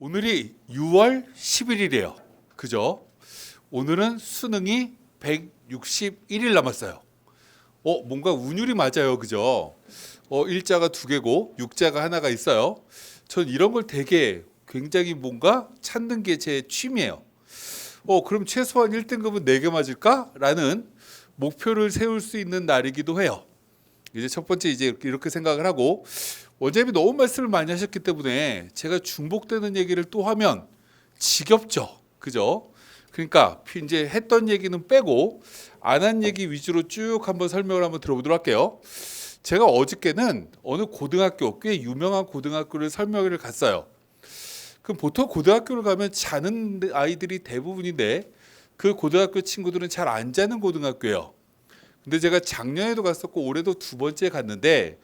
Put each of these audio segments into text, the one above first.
오늘이 6월 11일이에요. 그죠? 오늘은 수능이 161일 남았어요. 뭔가 운율이 맞아요. 그죠? 일자가 두 개고 육자가 하나가 있어요. 전 이런 걸 되게 굉장히 뭔가 찾는 게 제 취미예요. 그럼 최소한 1등급은 4개 맞을까? 라는 목표를 세울 수 있는 날이기도 해요. 이제 첫 번째 이제 이렇게 생각을 하고, 원장님이 너무 말씀을 많이 하셨기 때문에 제가 중복되는 얘기를 또 하면 지겹죠. 그죠? 그러니까 이제 했던 얘기는 빼고 안 한 얘기 위주로 쭉 한번 설명을 한번 들어보도록 할게요. 제가 어저께는 어느 고등학교, 꽤 유명한 고등학교를 설명회를 갔어요. 그럼 보통 고등학교를 가면 자는 아이들이 대부분인데 그 고등학교 친구들은 잘 안 자는 고등학교예요. 근데 제가 작년에도 갔었고 올해도 두 번째 갔는데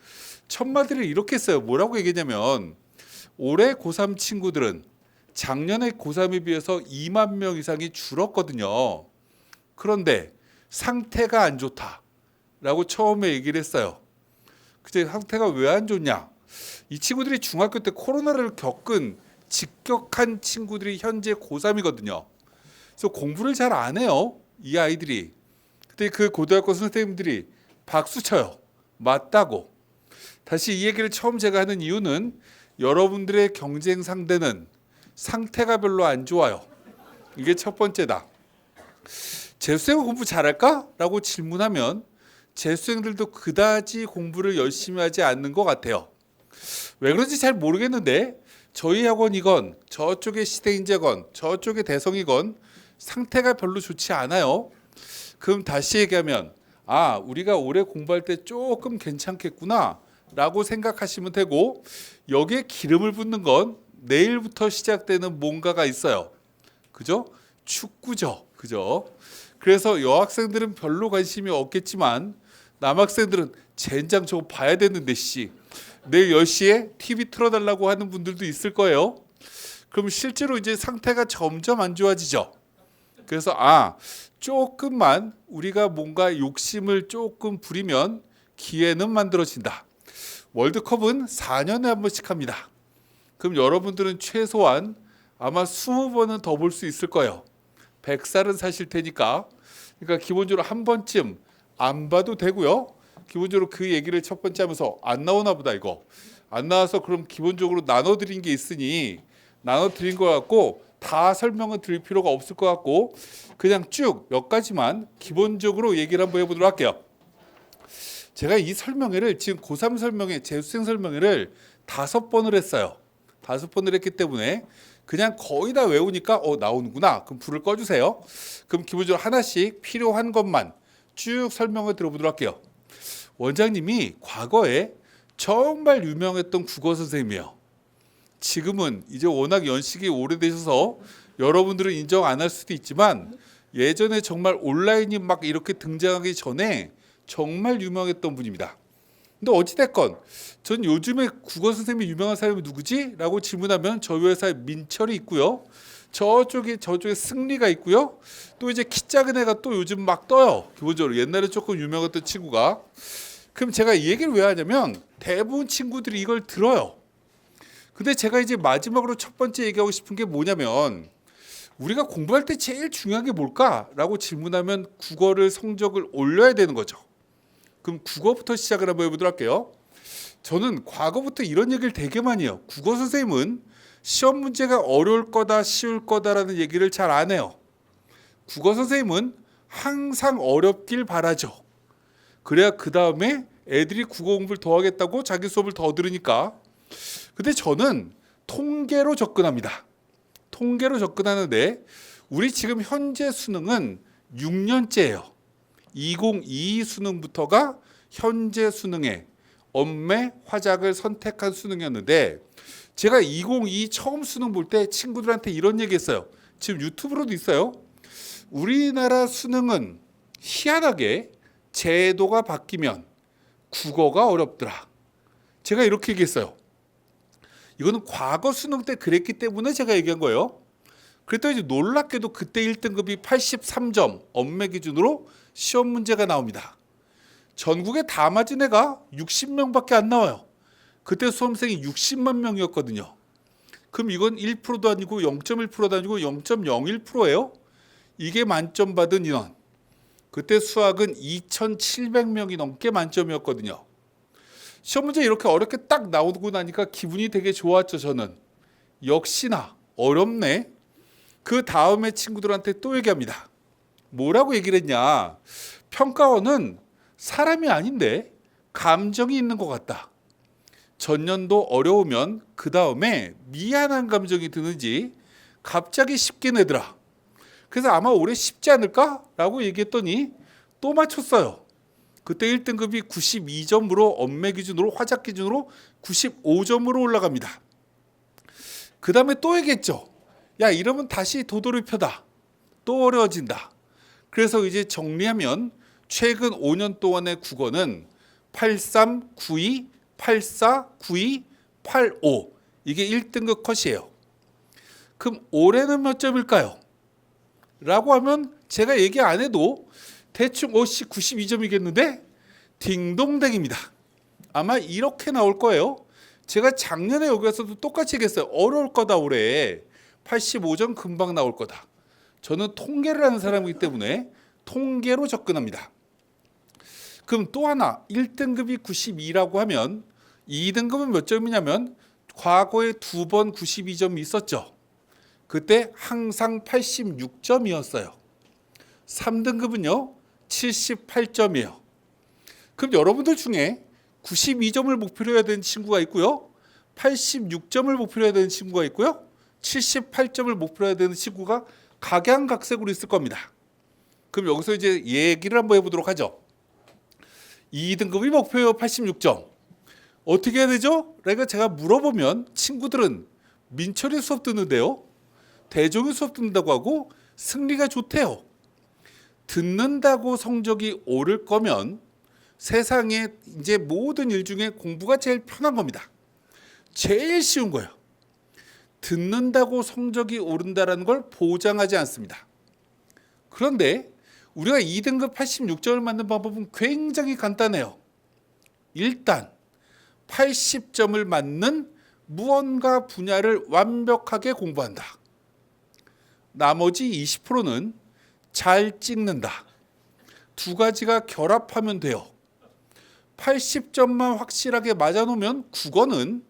첫 마디를 이렇게 했어요. 뭐라고 얘기했냐면, 올해 고3 친구들은 작년에 고3에 비해서 2만 명 이상이 줄었거든요. 그런데 상태가 안 좋다라고 처음에 얘기를 했어요. 그제 상태가 왜 안 좋냐? 이 친구들이 중학교 때 코로나를 겪은 직격한 친구들이 현재 고3이거든요. 그래서 공부를 잘 안 해요, 이 아이들이. 그때 그 고등학교 선생님들이 박수 쳐요. 맞다고. 다시 이 얘기를 처음 제가 하는 이유는 여러분들의 경쟁 상대는 상태가 별로 안 좋아요. 이게 첫 번째다. 재수생은 공부 잘할까? 라고 질문하면 재수생들도 그다지 공부를 열심히 하지 않는 것 같아요. 왜 그런지 잘 모르겠는데 저희 학원이건 저쪽의 시대인재건 저쪽의 대성이건 상태가 별로 좋지 않아요. 그럼 다시 얘기하면 우리가 올해 공부할 때 조금 괜찮겠구나 라고 생각하시면 되고, 여기에 기름을 붓는 건 내일부터 시작되는 뭔가가 있어요. 그죠? 축구죠. 그죠? 그래서 여학생들은 별로 관심이 없겠지만 남학생들은 젠장 저거 봐야 되는데 내일 10시에 TV 틀어달라고 하는 분들도 있을 거예요. 그럼 실제로 이제 상태가 점점 안 좋아지죠. 그래서 조금만 우리가 뭔가 욕심을 조금 부리면 기회는 만들어진다. 월드컵은 4년에 한 번씩 합니다. 그럼 여러분들은 최소한 아마 20번은 더 볼 수 있을 거예요. 100살은 사실 테니까. 그러니까 기본적으로 한 번쯤 안 봐도 되고요. 기본적으로 그 얘기를 첫 번째 하면서 안 나오나 보다 이거. 안 나와서 그럼 기본적으로 나눠드린 게 있으니 나눠드린 것 같고 다 설명을 드릴 필요가 없을 것 같고 그냥 쭉 몇 가지만 기본적으로 얘기를 한번 해보도록 할게요. 제가 이 설명회를 지금 고3 설명회, 재수생 설명회를 5번을 했어요. 5번을 했기 때문에 그냥 거의 다 외우니까 나오는구나. 그럼 불을 꺼주세요. 그럼 기본적으로 하나씩 필요한 것만 쭉 설명을 들어보도록 할게요. 원장님이 과거에 정말 유명했던 국어 선생님이에요. 지금은 이제 워낙 연식이 오래되셔서 여러분들은 인정 안 할 수도 있지만 예전에 정말 온라인이 막 이렇게 등장하기 전에 정말 유명했던 분입니다. 근데 어찌됐건 전 요즘에 국어 선생님이 유명한 사람이 누구지? 라고 질문하면 저희 회사에 민철이 있고요. 저쪽에 승리가 있고요. 또 이제 키 작은 애가 또 요즘 막 떠요. 기본적으로 옛날에 조금 유명했던 친구가. 그럼 제가 이 얘기를 왜 하냐면 대부분 친구들이 이걸 들어요. 근데 제가 이제 마지막으로 첫 번째 얘기하고 싶은 게 뭐냐면, 우리가 공부할 때 제일 중요한 게 뭘까라고 질문하면 국어를 성적을 올려야 되는 거죠. 그럼 국어부터 시작을 한번 해보도록 할게요. 저는 과거부터 이런 얘기를 되게 많이 해요. 국어 선생님은 시험 문제가 어려울 거다 쉬울 거다라는 얘기를 잘 안 해요. 국어 선생님은 항상 어렵길 바라죠. 그래야 그 다음에 애들이 국어 공부를 더 하겠다고 자기 수업을 더 들으니까. 근데 저는 통계로 접근합니다. 통계로 접근하는데 우리 지금 현재 수능은 6년째예요. 2022 수능부터가 현재 수능의 엄매 화작을 선택한 수능이었는데, 제가 2022 처음 수능 볼 때 친구들한테 이런 얘기했어요. 지금 유튜브로도 있어요. 우리나라 수능은 희한하게 제도가 바뀌면 국어가 어렵더라. 제가 이렇게 얘기했어요. 이거는 과거 수능 때 그랬기 때문에 제가 얘기한 거예요. 그랬더니 놀랍게도 그때 1등급이 83점 엄매 기준으로 시험 문제가 나옵니다. 전국에 다 맞은 애가 60명밖에 안 나와요. 그때 수험생이 60만 명이었거든요. 그럼 이건 1%도 아니고 0.1%도 아니고 0.01%예요. 이게 만점 받은 인원. 그때 수학은 2,700명이 넘게 만점이었거든요. 시험 문제 이렇게 어렵게 딱 나오고 나니까 기분이 되게 좋았죠. 저는 역시나 어렵네. 그 다음에 친구들한테 또 얘기합니다. 뭐라고 얘기를 했냐. 평가원은 사람이 아닌데 감정이 있는 것 같다. 전년도 어려우면 그 다음에 미안한 감정이 드는지 갑자기 쉽게 내더라. 그래서 아마 올해 쉽지 않을까? 라고 얘기했더니 또 맞췄어요. 그때 1등급이 92점으로 엄매 기준으로 화작 기준으로 95점으로 올라갑니다. 그 다음에 또 얘기했죠. 야, 이러면 다시 도돌이표다. 또 어려워진다. 그래서 이제 정리하면 최근 5년 동안의 국어는 83, 92, 84, 92, 85 이게 1등급 컷이에요. 그럼 올해는 몇 점일까요? 라고 하면 제가 얘기 안 해도 대충 92점이겠는데 딩동댕입니다. 아마 이렇게 나올 거예요. 제가 작년에 여기 와서도 똑같이 얘기했어요. 어려울 거다 올해. 85점 금방 나올 거다. 저는 통계를 하는 사람이기 때문에 통계로 접근합니다. 그럼 또 하나 1등급이 92라고 하면 2등급은 몇 점이냐면 과거에 2번 92점이 있었죠. 그때 항상 86점이었어요. 3등급은요 78점이에요. 그럼 여러분들 중에 92점을 목표로 해야 되는 친구가 있고요. 86점을 목표로 해야 되는 친구가 있고요. 78점을 목표로 해야 되는 친구가 각양각색으로 있을 겁니다. 그럼 여기서 이제 얘기를 한번 해보도록 하죠. 2등급이 목표예요. 86점. 어떻게 해야 되죠? 그러니까 제가 물어보면 친구들은 민철이 수업 듣는데요. 대종이 수업 듣는다고 하고 승리가 좋대요. 듣는다고 성적이 오를 거면 세상에 이제 모든 일 중에 공부가 제일 편한 겁니다. 제일 쉬운 거예요. 듣는다고 성적이 오른다는 걸 보장하지 않습니다. 그런데 우리가 2등급 86점을 맞는 방법은 굉장히 간단해요. 일단 80점을 맞는 무언가 분야를 완벽하게 공부한다. 나머지 20%는 잘 찍는다. 두 가지가 결합하면 돼요. 80점만 확실하게 맞아놓으면 국어는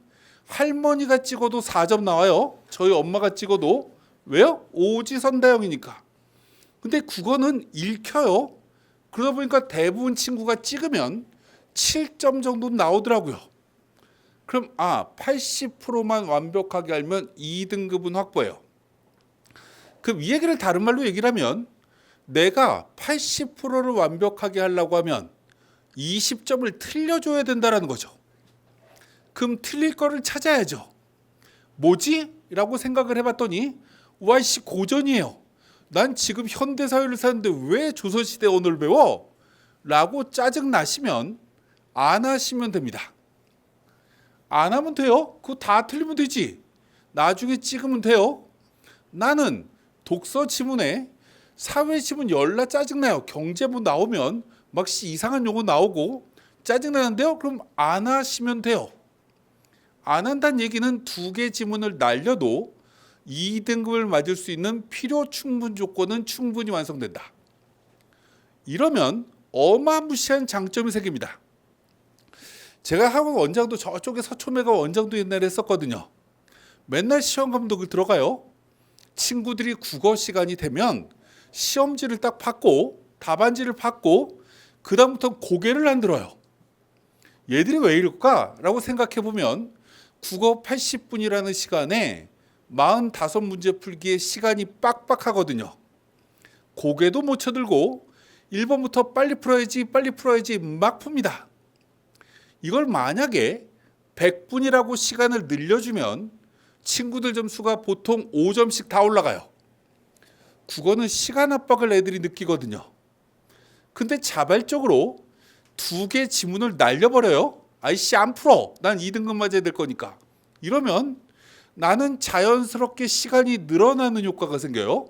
할머니가 찍어도 4점 나와요. 저희 엄마가 찍어도. 왜요? 오지선다형이니까. 근데 국어는 읽혀요. 그러다 보니까 대부분 친구가 찍으면 7점 정도 나오더라고요. 그럼 80%만 완벽하게 알면 2등급은 확보해요. 그럼 이 얘기를 다른 말로 얘기를 하면 내가 80%를 완벽하게 하려고 하면 20점을 틀려줘야 된다는 거죠. 그럼 틀릴 거를 찾아야죠. 뭐지? 라고 생각을 해봤더니 와이씨 고전이에요. 난 지금 현대사회를 사는데 왜 조선시대 언어를 배워? 라고 짜증나시면 안 하시면 됩니다. 안 하면 돼요. 그거 다 틀리면 되지. 나중에 찍으면 돼요. 나는 독서 지문에 사회 지문 열나 짜증나요. 경제부 나오면 막 이상한 용어 나오고 짜증나는데요. 그럼 안 하시면 돼요. 안 한다는 얘기는 2개 지문을 날려도 2등급을 맞을 수 있는 필요 충분 조건은 충분히 완성된다. 이러면 어마무시한 장점이 생깁니다. 제가 학원 원장도 저쪽에 서초매가 원장도 옛날에 했었거든요. 맨날 시험 감독을 들어가요. 친구들이 국어 시간이 되면 시험지를 딱 받고 답안지를 받고 그 다음부터 고개를 안 들어요. 얘들이 왜 이럴까? 라고 생각해 보면 국어 80분이라는 시간에 45문제 풀기에 시간이 빡빡하거든요. 고개도 못 쳐들고 1번부터 빨리 풀어야지 막 풉니다. 이걸 만약에 100분이라고 시간을 늘려주면 친구들 점수가 보통 5점씩 다 올라가요. 국어는 시간 압박을 애들이 느끼거든요. 근데 자발적으로 2개 지문을 날려버려요. 아이씨 안 풀어. 난 2등급 맞아야 될 거니까. 이러면 나는 자연스럽게 시간이 늘어나는 효과가 생겨요.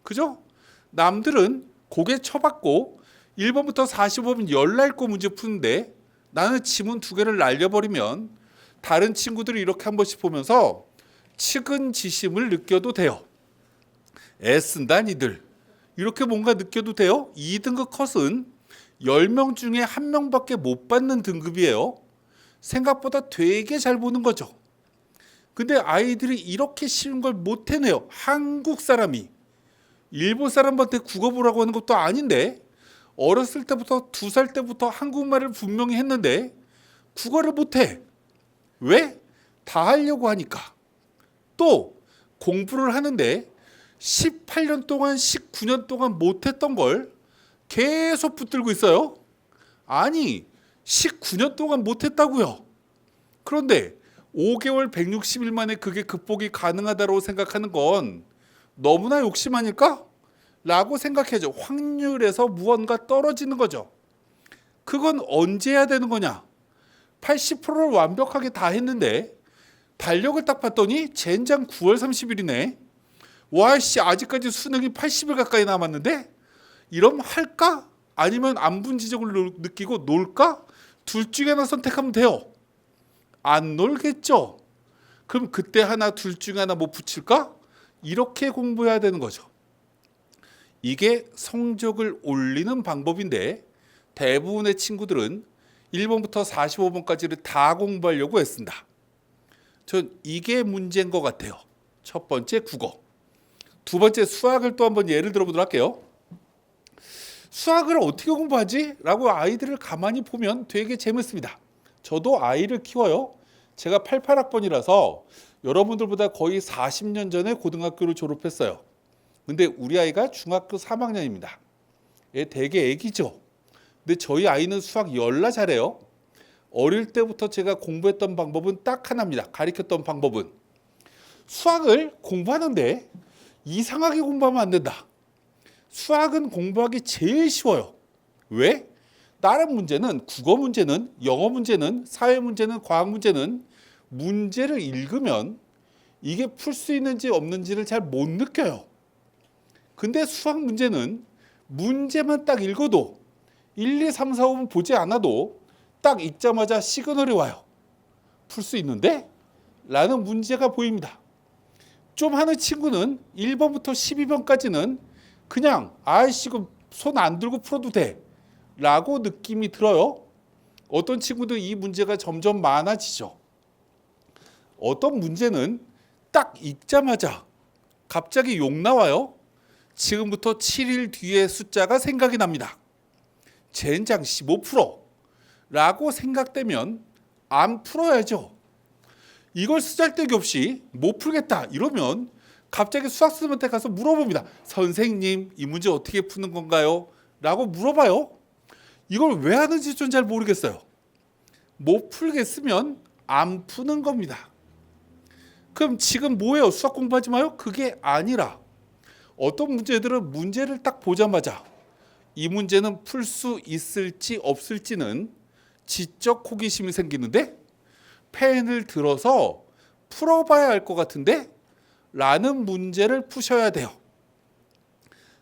그죠? 남들은 고개 쳐박고 1번부터 45번 열날거 문제 푸는데 나는 지문 2개를 날려버리면 다른 친구들이 이렇게 한 번씩 보면서 측은지심을 느껴도 돼요. 애쓴다 니들. 이렇게 뭔가 느껴도 돼요. 2등급 컷은 10명 중에 1명밖에 못 받는 등급이에요. 생각보다 되게 잘 보는 거죠. 근데 아이들이 이렇게 쉬운 걸 못 해내요. 한국 사람이. 일본 사람한테 국어 보라고 하는 것도 아닌데 어렸을 때부터 2살 때부터 한국말을 분명히 했는데 국어를 못해. 왜? 다 하려고 하니까. 또 공부를 하는데 18년 동안 19년 동안 못했던 걸 계속 붙들고 있어요. 아니 19년 동안 못했다고요. 그런데 5개월 160일 만에 그게 극복이 가능하다고 생각하는 건 너무나 욕심 아닐까? 라고 생각해죠. 확률에서 무언가 떨어지는 거죠. 그건 언제 해야 되는 거냐? 80%를 완벽하게 다 했는데 달력을 딱 봤더니 젠장 9월 30일이네. 와씨 아직까지 수능이 80일 가까이 남았는데 이러면 할까? 아니면 안분지적을 느끼고 놀까? 둘 중에 하나 선택하면 돼요. 안 놀겠죠. 그럼 그때 하나 둘 중에 하나 뭐 붙일까? 이렇게 공부해야 되는 거죠. 이게 성적을 올리는 방법인데 대부분의 친구들은 1번부터 45번까지를 다 공부하려고 애쓴다. 전 이게 문제인 것 같아요. 첫 번째 국어. 두 번째 수학을 또 한번 예를 들어보도록 할게요. 수학을 어떻게 공부하지? 라고 아이들을 가만히 보면 되게 재밌습니다. 저도 아이를 키워요. 제가 88학번이라서 여러분들보다 거의 40년 전에 고등학교를 졸업했어요. 근데 우리 아이가 중학교 3학년입니다. 얘 되게 애기죠. 근데 저희 아이는 수학 열나 잘해요. 어릴 때부터 제가 공부했던 방법은 딱 하나입니다. 가르쳤던 방법은 수학을 공부하는데 이상하게 공부하면 안 된다. 수학은 공부하기 제일 쉬워요. 왜? 다른 문제는 국어 문제는 영어 문제는 사회 문제는 과학 문제는 문제를 읽으면 이게 풀 수 있는지 없는지를 잘 못 느껴요. 근데 수학 문제는 문제만 딱 읽어도 1, 2, 3, 4, 5분 보지 않아도 딱 읽자마자 시그널이 와요. 풀 수 있는데? 라는 문제가 보입니다. 좀 하는 친구는 1번부터 12번까지는 그냥 아이씨 손 안 들고 풀어도 돼 라고 느낌이 들어요. 어떤 친구들 이 문제가 점점 많아지죠. 어떤 문제는 딱 읽자마자 갑자기 욕 나와요. 지금부터 7일 뒤에 숫자가 생각이 납니다. 젠장 씨 못 풀어 라고 생각되면 안 풀어야죠. 이걸 쓰잘데기 없이 못 풀겠다 이러면 갑자기 수학 선생님한테 가서 물어봅니다. 선생님 이 문제 어떻게 푸는 건가요? 라고 물어봐요. 이걸 왜 하는지 좀 잘 모르겠어요. 못 풀겠으면 안 푸는 겁니다. 그럼 지금 뭐예요? 수학 공부하지 마요? 그게 아니라 어떤 문제들은 문제를 딱 보자마자 이 문제는 풀 수 있을지 없을지는 지적 호기심이 생기는데 펜을 들어서 풀어봐야 할 것 같은데 라는 문제를 푸셔야 돼요.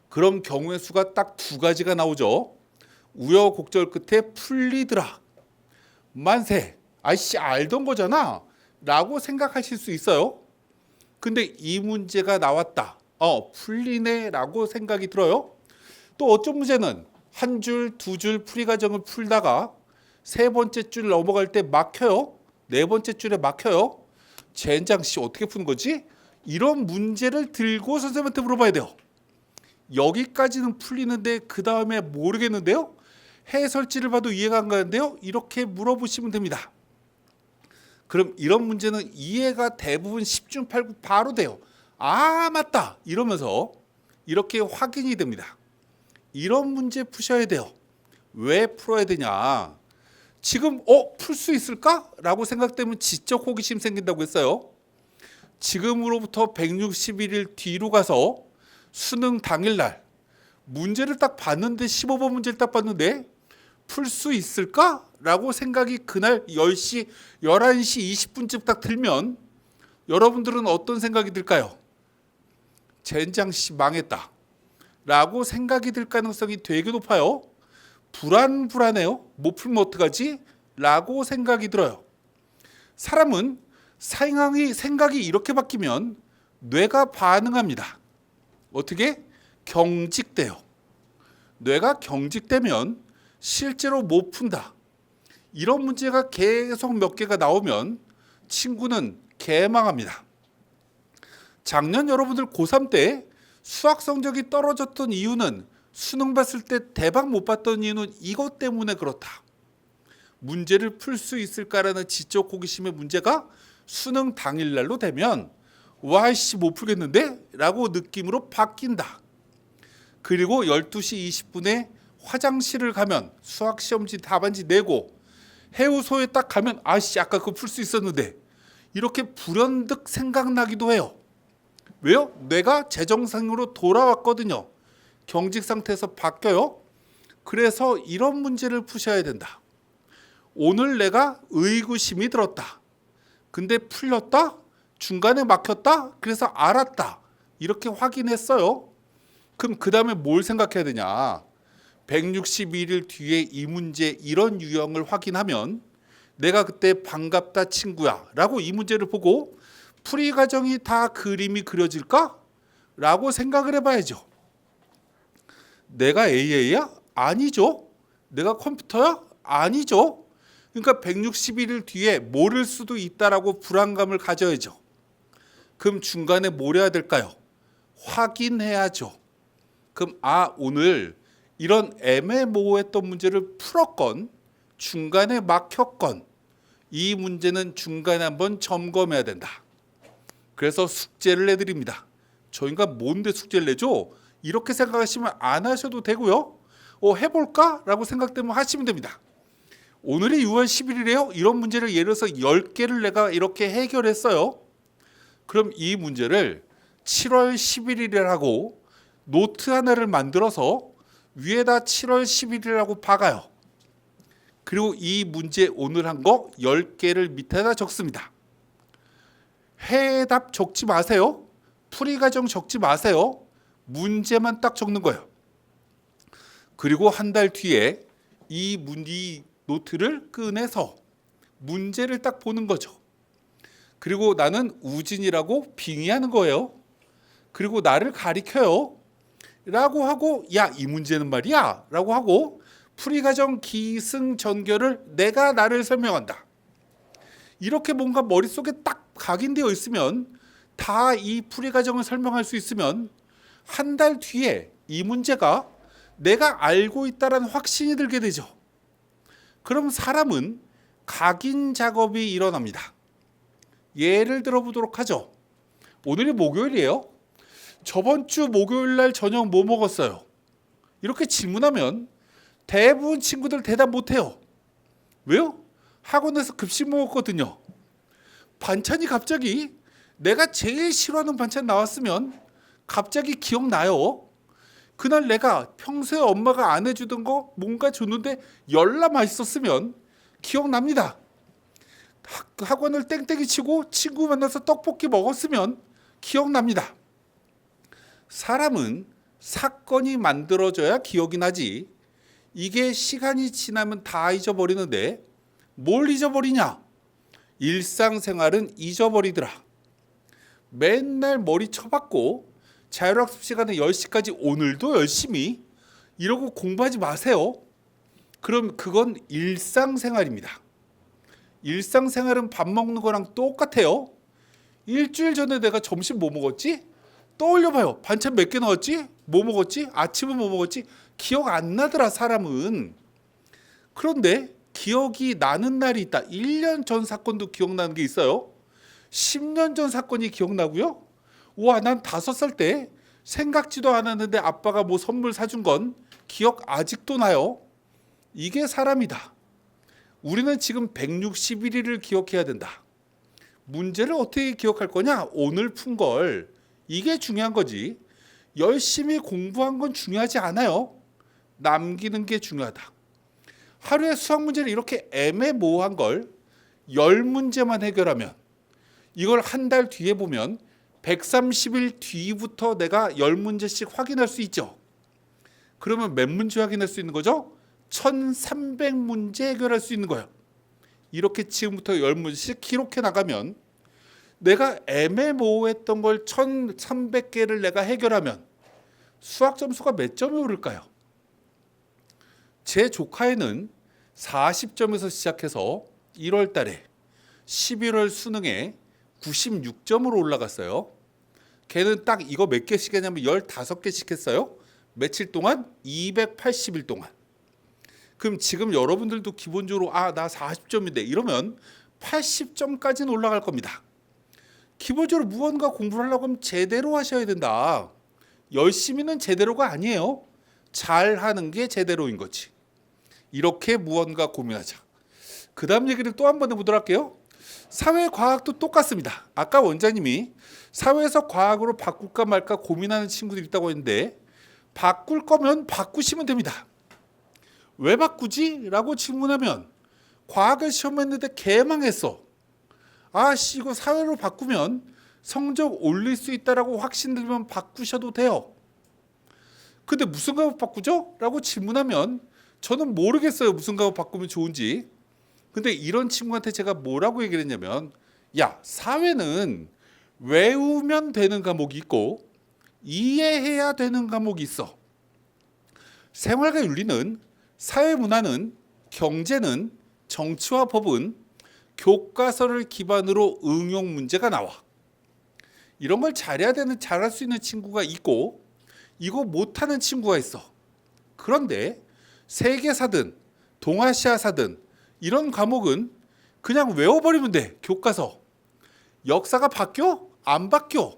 그럼 경우의 수가 딱 2가지가 나오죠. 우여곡절 끝에 풀리더라. 만세. 아이씨 알던 거잖아. 라고 생각하실 수 있어요. 근데 이 문제가 나왔다. 풀리네 라고 생각이 들어요. 또 어떤 문제는 한 줄, 2줄 풀이 과정을 풀다가 3번째 줄 넘어갈 때 막혀요. 4번째 줄에 막혀요. 젠장 씨 어떻게 푸는 거지? 이런 문제를 들고 선생님한테 물어봐야 돼요. 여기까지는 풀리는데 그 다음에 모르겠는데요. 해설지를 봐도 이해가 안 가는데요. 이렇게 물어보시면 됩니다. 그럼 이런 문제는 이해가 대부분 10중 8구 바로 돼요. 아 맞다 이러면서 이렇게 확인이 됩니다. 이런 문제 푸셔야 돼요. 왜 풀어야 되냐? 지금 풀 수 있을까? 라고 생각되면 지적 호기심 생긴다고 했어요. 지금으로부터 161일 뒤로 가서 수능 당일날 문제를 딱 봤는데 15번 문제를 딱 봤는데 풀 수 있을까? 라고 생각이 그날 10시, 11시 20분쯤 딱 들면 여러분들은 어떤 생각이 들까요? 젠장씨 망했다 라고 생각이 들 가능성이 되게 높아요. 불안해요. 못 풀면 어떡하지? 라고 생각이 들어요. 사람은 생각이 이렇게 바뀌면 뇌가 반응합니다. 어떻게? 경직돼요. 뇌가 경직되면 실제로 못 푼다. 이런 문제가 계속 몇 개가 나오면 친구는 개망합니다. 작년 여러분들 고3 때 수학 성적이 떨어졌던 이유는, 수능 봤을 때 대박 못 봤던 이유는 이것 때문에 그렇다. 문제를 풀 수 있을까라는 지적 호기심의 문제가 수능 당일날로 되면 와이씨 못 풀겠는데? 라고 느낌으로 바뀐다. 그리고 12시 20분에 화장실을 가면 수학 시험지 답안지 내고 해우소에 딱 가면 아씨 아까 그거 풀 수 있었는데, 이렇게 불현듯 생각나기도 해요. 왜요? 뇌가 재정상으로 돌아왔거든요. 경직 상태에서 바뀌어요. 그래서 이런 문제를 푸셔야 된다. 오늘 내가 의구심이 들었다. 근데 풀렸다? 중간에 막혔다? 그래서 알았다. 이렇게 확인했어요. 그럼 그 다음에 뭘 생각해야 되냐? 161일 뒤에 이 문제 이런 유형을 확인하면 내가 그때 반갑다 친구야 라고 이 문제를 보고 풀이 과정이 다 그림이 그려질까? 라고 생각을 해봐야죠. 내가 AI야? 아니죠. 내가 컴퓨터야? 아니죠. 그러니까 161일 뒤에 모를 수도 있다라고 불안감을 가져야죠. 그럼 중간에 뭘 해야 될까요? 확인해야죠. 그럼 오늘 이런 애매모호했던 문제를 풀었건 중간에 막혔건 이 문제는 중간에 한번 점검해야 된다. 그래서 숙제를 내드립니다. 저 인간 뭔데 숙제를 내줘? 이렇게 생각하시면 안 하셔도 되고요. 해볼까? 라고 생각되면 하시면 됩니다. 오늘이 6월 11일이에요. 이런 문제를 예를 들어서 10개를 내가 이렇게 해결했어요. 그럼 이 문제를 7월 11일이라고 노트 하나를 만들어서 위에다 7월 11일이라고 박아요. 그리고 이 문제 오늘 한 거 10개를 밑에다 적습니다. 해답 적지 마세요. 풀이 과정 적지 마세요. 문제만 딱 적는 거예요. 그리고 한 달 뒤에 이 노트를 꺼내서 문제를 딱 보는 거죠. 그리고 나는 우진이라고 빙의하는 거예요. 그리고 나를 가리켜요. 라고 하고 야, 이 문제는 말이야 라고 하고 풀이 과정 기승전결을 내가 나를 설명한다. 이렇게 뭔가 머릿속에 딱 각인되어 있으면, 다 이 풀이 과정을 설명할 수 있으면 한 달 뒤에 이 문제가 내가 알고 있다는 확신이 들게 되죠. 그럼 사람은 각인 작업이 일어납니다. 예를 들어 보도록 하죠. 오늘이 목요일이에요. 저번 주 목요일 날 저녁 뭐 먹었어요? 이렇게 질문하면 대부분 친구들 대답 못해요. 왜요? 학원에서 급식 먹었거든요. 반찬이 갑자기 내가 제일 싫어하는 반찬 나왔으면 갑자기 기억나요. 그날 내가 평소에 엄마가 안 해주던 거 뭔가 줬는데 열나 맛있었으면 기억납니다. 학원을 땡땡이 치고 친구 만나서 떡볶이 먹었으면 기억납니다. 사람은 사건이 만들어져야 기억이 나지, 이게 시간이 지나면 다 잊어버리는데 뭘 잊어버리냐? 일상생활은 잊어버리더라. 맨날 머리 쳐박고 자율학습 시간에 10시까지 오늘도 열심히 이러고 공부하지 마세요. 그럼 그건 일상생활입니다. 일상생활은 밥 먹는 거랑 똑같아요. 일주일 전에 내가 점심 뭐 먹었지? 떠올려봐요. 반찬 몇 개 넣었지? 뭐 먹었지? 아침은 뭐 먹었지? 기억 안 나더라, 사람은. 그런데 기억이 나는 날이 있다. 1년 전 사건도 기억나는 게 있어요. 10년 전 사건이 기억나고요. 와, 난 5살 때 생각지도 않았는데 아빠가 뭐 선물 사준 건 기억 아직도 나요. 이게 사람이다. 우리는 지금 161일을 기억해야 된다. 문제를 어떻게 기억할 거냐? 오늘 푼 걸. 이게 중요한 거지. 열심히 공부한 건 중요하지 않아요. 남기는 게 중요하다. 하루에 수학 문제를 이렇게 애매모호한 걸 10문제만 해결하면, 이걸 한 달 뒤에 보면 130일 뒤부터 내가 10문제씩 확인할 수 있죠. 그러면 몇 문제 확인할 수 있는 거죠? 1300문제 해결할 수 있는 거예요. 이렇게 지금부터 10문제씩 기록해 나가면 내가 애매모호했던 걸 1300개를 내가 해결하면 수학 점수가 몇 점이 오를까요? 제 조카애는 40점에서 시작해서 1월 달에 11월 수능에 96점으로 올라갔어요. 걔는 딱 이거 몇 개씩 했냐면 15개씩 했어요. 며칠 동안? 280일 동안. 그럼 지금 여러분들도 기본적으로 나 40점인데 이러면 80점까지는 올라갈 겁니다. 기본적으로 무언가 공부를 하려고 하면 제대로 하셔야 된다. 열심히는 제대로가 아니에요. 잘하는 게 제대로인 거지. 이렇게 무언가 고민하자. 그 다음 얘기를 또 한 번 해보도록 할게요. 사회과학도 똑같습니다. 아까 원장님이 사회에서 과학으로 바꿀까 말까 고민하는 친구들이 있다고 했는데 바꿀 거면 바꾸시면 됩니다. 왜 바꾸지? 라고 질문하면 과학을 시험했는데 개망했어. 이거 사회로 바꾸면 성적 올릴 수 있다라고 확신 들면 바꾸셔도 돼요. 근데 무슨 과목 바꾸죠? 라고 질문하면 저는 모르겠어요. 무슨 과목 바꾸면 좋은지. 근데 이런 친구한테 제가 뭐라고 얘기를 했냐면 사회는 외우면 되는 과목이 있고 이해해야 되는 과목이 있어. 생활과 윤리는, 사회문화는, 경제는, 정치와 법은 교과서를 기반으로 응용 문제가 나와. 이런 걸 잘할 수 있는 친구가 있고 이거 못하는 친구가 있어. 그런데 세계사든 동아시아사든 이런 과목은 그냥 외워버리면 돼. 교과서. 역사가 바뀌어? 안 바뀌어.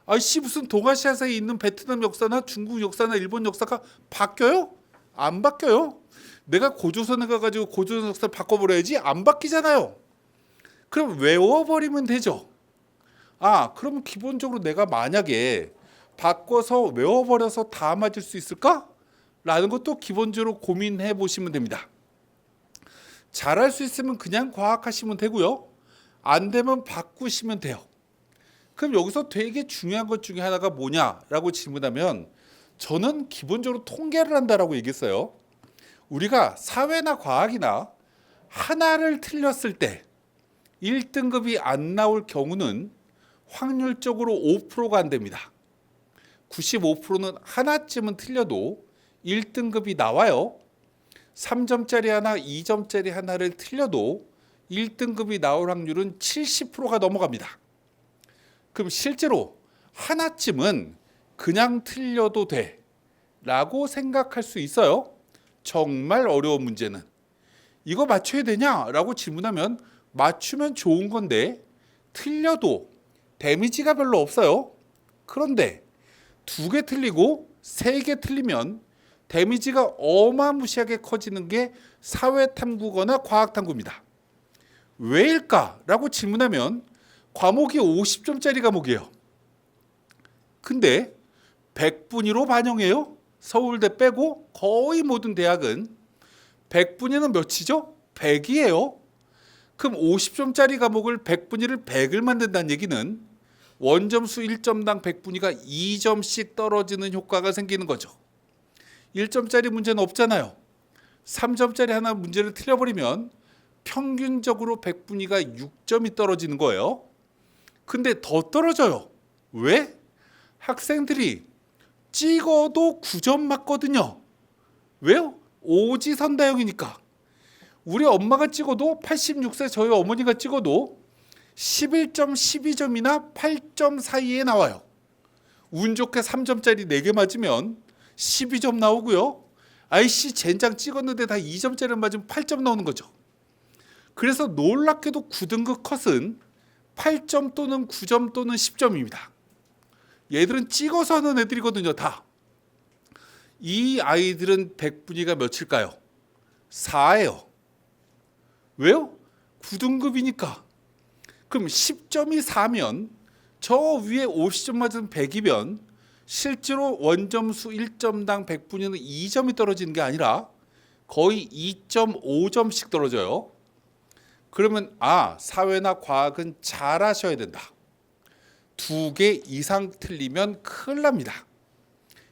무슨 동아시아사에 있는 베트남 역사나 중국 역사나 일본 역사가 바뀌어요? 안 바뀌어요. 내가 고조선에 가가지고 고조선 역사를 바꿔버려야지. 안 바뀌잖아요. 그럼 외워버리면 되죠. 그러면 기본적으로 내가 만약에 바꿔서 외워버려서 다 맞을 수 있을까? 라는 것도 기본적으로 고민해 보시면 됩니다. 잘할 수 있으면 그냥 과학하시면 되고요. 안 되면 바꾸시면 돼요. 그럼 여기서 되게 중요한 것 중에 하나가 뭐냐라고 질문하면 저는 기본적으로 통계를 한다라고 얘기했어요. 우리가 사회나 과학이나 하나를 틀렸을 때 1등급이 안 나올 경우는 확률적으로 5%가 안 됩니다. 95%는 하나쯤은 틀려도 1등급이 나와요. 3점짜리 하나, 2점짜리 하나를 틀려도 1등급이 나올 확률은 70%가 넘어갑니다. 그럼 실제로 하나쯤은 그냥 틀려도 돼 라고 생각할 수 있어요. 정말 어려운 문제는. 이거 맞춰야 되냐라고 질문하면 맞추면 좋은 건데 틀려도 데미지가 별로 없어요. 그런데 2개 틀리고 3개 틀리면 데미지가 어마무시하게 커지는 게 사회탐구거나 과학탐구입니다. 왜일까라고 질문하면 과목이 50점짜리 과목이에요. 근데 100분위로 반영해요. 서울대 빼고 거의 모든 대학은 100분위는 몇이죠? 100이에요. 그럼 50점짜리 과목을 100분위를 100을 만든다는 얘기는 원점수 1점당 100분위가 2점씩 떨어지는 효과가 생기는 거죠. 1점짜리 문제는 없잖아요. 3점짜리 하나 문제를 틀려버리면 평균적으로 100분위가 6점이 떨어지는 거예요. 근데 더 떨어져요. 왜? 학생들이 찍어도 9점 맞거든요. 왜요? 오지선다형이니까. 우리 엄마가 찍어도 86세 저희 어머니가 찍어도 11점, 12점이나 8점 사이에 나와요. 운 좋게 3점짜리 4개 맞으면 12점 나오고요. 젠장 찍었는데 다 2점짜리 맞으면 8점 나오는 거죠. 그래서 놀랍게도 9등급 컷은 8점 또는 9점 또는 10점입니다. 얘들은 찍어서 하는 애들이거든요. 다. 이 아이들은 100분위가 몇일까요? 4예요. 왜요? 9등급이니까. 그럼 10점이 4면 저 위에 50점 맞으면 100이면 실제로 원점수 1점당 100분위는 2점이 떨어지는 게 아니라 거의 2.5점씩 떨어져요. 그러면 사회나 과학은 잘하셔야 된다. 2개 이상 틀리면 큰일 납니다.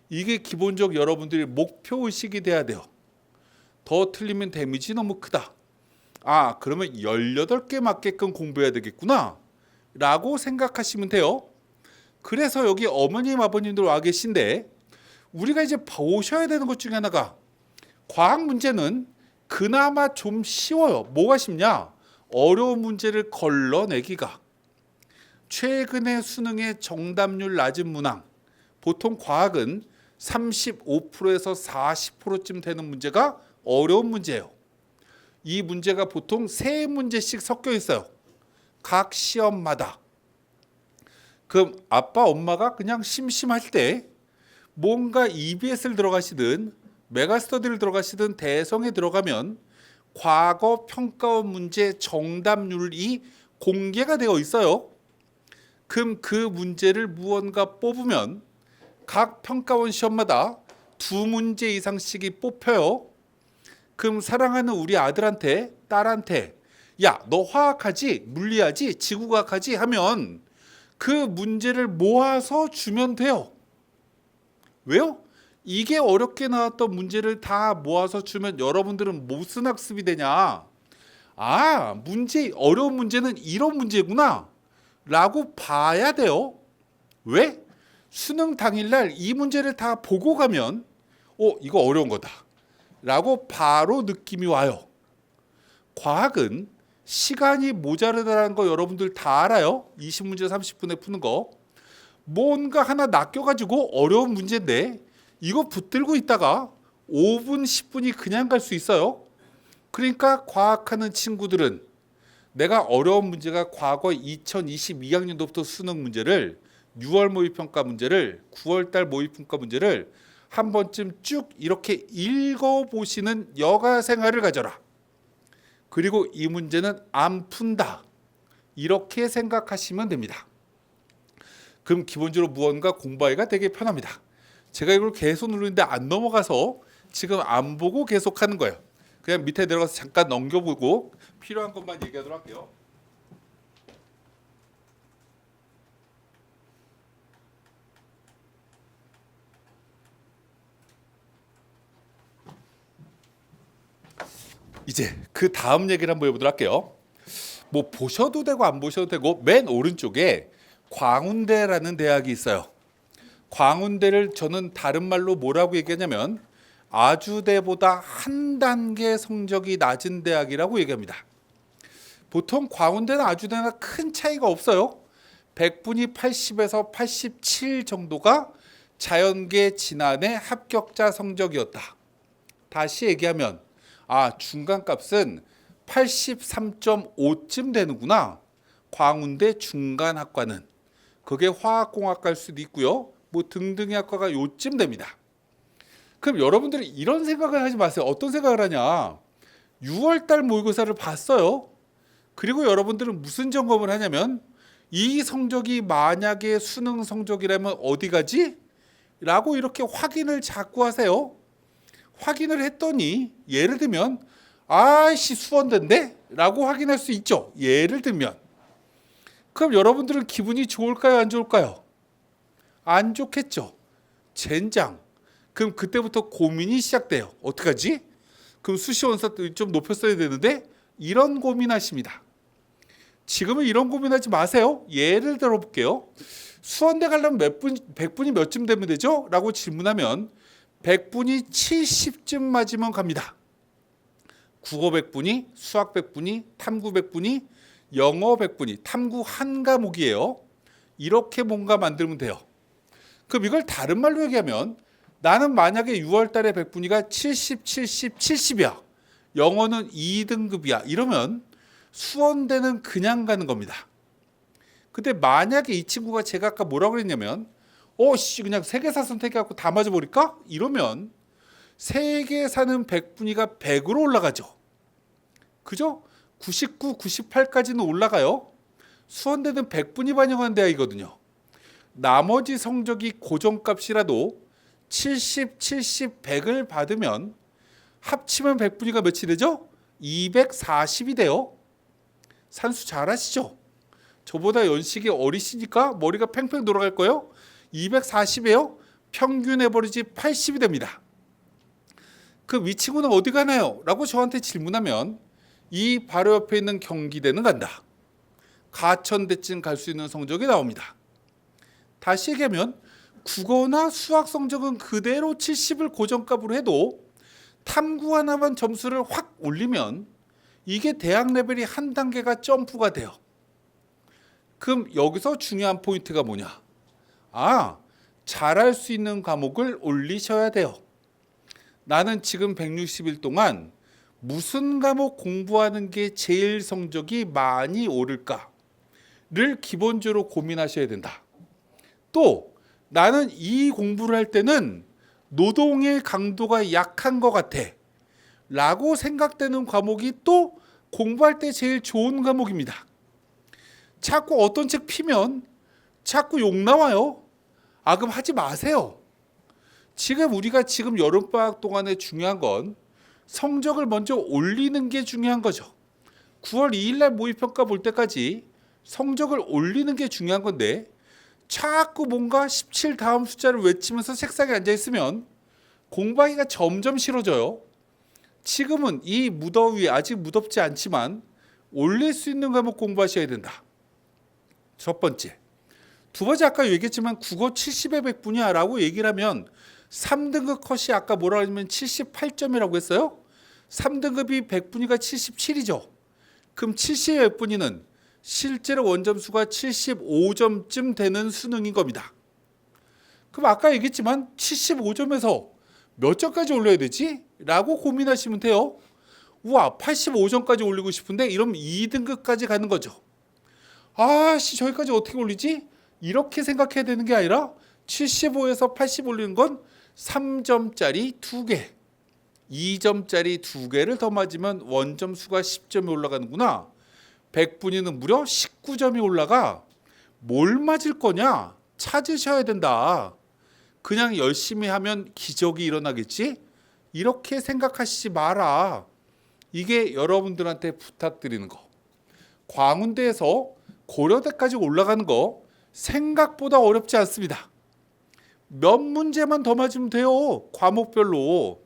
이게 기본적 여러분들의 목표의식이 돼야 돼요. 더 틀리면 데미지 너무 크다. 그러면 18개 맞게끔 공부해야 되겠구나. 라고 생각하시면 돼요. 그래서 여기 어머님 아버님들 와 계신데 우리가 이제 보셔야 되는 것 중에 하나가 과학 문제는 그나마 좀 쉬워요. 뭐가 쉽냐? 어려운 문제를 걸러내기가. 최근에 수능의 정답률 낮은 문항, 보통 과학은 35%에서 40%쯤 되는 문제가 어려운 문제예요. 이 문제가 보통 3문제씩 섞여 있어요. 각 시험마다. 그럼 아빠 엄마가 그냥 심심할 때 뭔가 EBS를 들어가시든 메가스터디를 들어가시든 대성에 들어가면 과거 평가원 문제 정답률이 공개가 되어 있어요. 그럼 그 문제를 무언가 뽑으면 각 평가원 시험마다 2문제 이상씩이 뽑혀요. 그럼 사랑하는 우리 아들한테 딸한테 야, 너 화학하지? 물리하지? 지구과학하지? 하면 그 문제를 모아서 주면 돼요. 왜요? 이게 어렵게 나왔던 문제를 다 모아서 주면 여러분들은 무슨 학습이 되냐? 아, 어려운 문제는 이런 문제구나 라고 봐야 돼요. 왜? 수능 당일날 이 문제를 다 보고 가면 이거 어려운 거다 라고 바로 느낌이 와요. 과학은 시간이 모자르다는 거 여러분들 다 알아요. 20문제 30분에 푸는 거. 뭔가 하나 낚여가지고 어려운 문제인데 이거 붙들고 있다가 5분 10분이 그냥 갈 수 있어요. 그러니까 과학하는 친구들은 내가 어려운 문제가 과거 2022학년도부터 수능 문제를 6월 모의평가 문제를 9월달 모의평가 문제를 한 번쯤 쭉 이렇게 읽어보시는 여가 생활을 가져라. 그리고 이 문제는 안 푼다. 이렇게 생각하시면 됩니다. 그럼 기본적으로 무언가 공부하기가 되게 편합니다. 제가 이걸 계속 누르는데 안 넘어가서 지금 안 보고 계속 하는 거예요. 그냥 밑에 내려가서 잠깐 넘겨보고 필요한 것만 얘기하도록 할게요. 이제 그 다음 얘기를 한번 해보도록 할게요. 뭐 보셔도 되고 안 보셔도 되고 맨 오른쪽에 광운대라는 대학이 있어요. 광운대를 저는 다른 말로 뭐라고 얘기하냐면 아주대보다 한 단계 성적이 낮은 대학이라고 얘기합니다. 보통 광운대나 아주대나 큰 차이가 없어요. 100분이 80에서 87 정도가 자연계 지난해 합격자 성적이었다. 다시 얘기하면 중간값은 83.5쯤 되는구나. 광운대 중간학과는. 그게 화학공학과일 수도 있고요. 뭐 등등의 학과가 요쯤 됩니다. 그럼 여러분들이 이런 생각을 하지 마세요. 어떤 생각을 하냐. 6월달 모의고사를 봤어요. 그리고 여러분들은 무슨 점검을 하냐면 이 성적이 만약에 수능 성적이라면 어디 가지? 라고 이렇게 확인을 자꾸 하세요. 확인을 했더니 예를 들면 수원대인데? 라고 확인할 수 있죠. 예를 들면. 그럼 여러분들은 기분이 좋을까요? 안 좋을까요? 안 좋겠죠. 젠장. 그럼 그때부터 고민이 시작돼요. 어떡하지? 그럼 수시원서 좀 높였어야 되는데 이런 고민하십니다. 지금은 이런 고민하지 마세요. 예를 들어볼게요. 수원대 가려면 100분이 몇쯤 되면 되죠? 라고 질문하면 100분이 70쯤 맞으면 갑니다. 국어 100분이, 수학 100분이, 탐구 100분이, 영어 100분이, 탐구 한 과목이에요. 이렇게 뭔가 만들면 돼요. 그럼 이걸 다른 말로 얘기하면 나는 만약에 6월 달에 100분위가 70, 70, 70이야. 영어는 2등급이야. 이러면 수원대는 그냥 가는 겁니다. 근데 만약에 이 친구가 제가 아까 뭐라고 그랬냐면 그냥 세계사 선택해갖고 다 맞아버릴까? 이러면 세계사는 100분위가 100으로 올라가죠. 그죠? 99, 98까지는 올라가요. 수원대는 100분위 반영하는 대학이거든요. 나머지 성적이 고정값이라도 70, 70, 100을 받으면 합치면 100분위가 몇이 되죠? 240이 돼요. 산수 잘 하시죠? 저보다 연식이 어리시니까 머리가 팽팽 돌아갈 거예요. 240이에요. 평균 에버리지 80이 됩니다. 그 이 친구는 어디 가나요? 라고 저한테 질문하면 이 바로 옆에 있는 경기대는 간다. 가천대쯤 갈 수 있는 성적이 나옵니다. 다시 얘기하면 국어나 수학 성적은 그대로 70을 고정값으로 해도 탐구 하나만 점수를 확 올리면 이게 대학 레벨이 한 단계가 점프가 돼요. 그럼 여기서 중요한 포인트가 뭐냐? 잘할 수 있는 과목을 올리셔야 돼요. 나는 지금 160일 동안 무슨 과목 공부하는 게 제일 성적이 많이 오를까를 기본적으로 고민하셔야 된다. 또 나는 이 공부를 할 때는 노동의 강도가 약한 것 같아 라고 생각되는 과목이 또 공부할 때 제일 좋은 과목입니다. 자꾸 어떤 책 피면 자꾸 욕 나와요. 그럼 하지 마세요. 우리가 지금 여름방학 동안에 중요한 건 성적을 먼저 올리는 게 중요한 거죠. 9월 2일 날 모의평가 볼 때까지 성적을 올리는 게 중요한 건데 자꾸 뭔가 17 다음 숫자를 외치면서 책상에 앉아있으면 공부하기가 점점 싫어져요. 지금은 이 무더위 아직 무덥지 않지만 올릴 수 있는 과목 공부하셔야 된다. 첫 번째. 두 번째 아까 얘기했지만 국어 70에 100분이야 라고 얘기를 하면 3등급 컷이 아까 뭐라 하냐면 78점이라고 했어요. 3등급이 100분위가 77이죠. 그럼 70에 100분위는 실제로 원점수가 75점쯤 되는 수능인 겁니다. 그럼 아까 얘기했지만 75점에서 몇 점까지 올려야 되지? 라고 고민하시면 돼요. 우와 85점까지 올리고 싶은데 이러면 2등급까지 가는 거죠. 저기까지 어떻게 올리지? 이렇게 생각해야 되는 게 아니라 75에서 80 올리는 건 3점짜리 2개 2점짜리 2개를 더 맞으면 원점수가 10점이 올라가는구나. 100분위는 무려 19점이 올라가. 뭘 맞을 거냐? 찾으셔야 된다. 그냥 열심히 하면 기적이 일어나겠지? 이렇게 생각하시지 마라. 이게 여러분들한테 부탁드리는 거. 광운대에서 고려대까지 올라가는 거 생각보다 어렵지 않습니다. 몇 문제만 더 맞으면 돼요. 과목별로.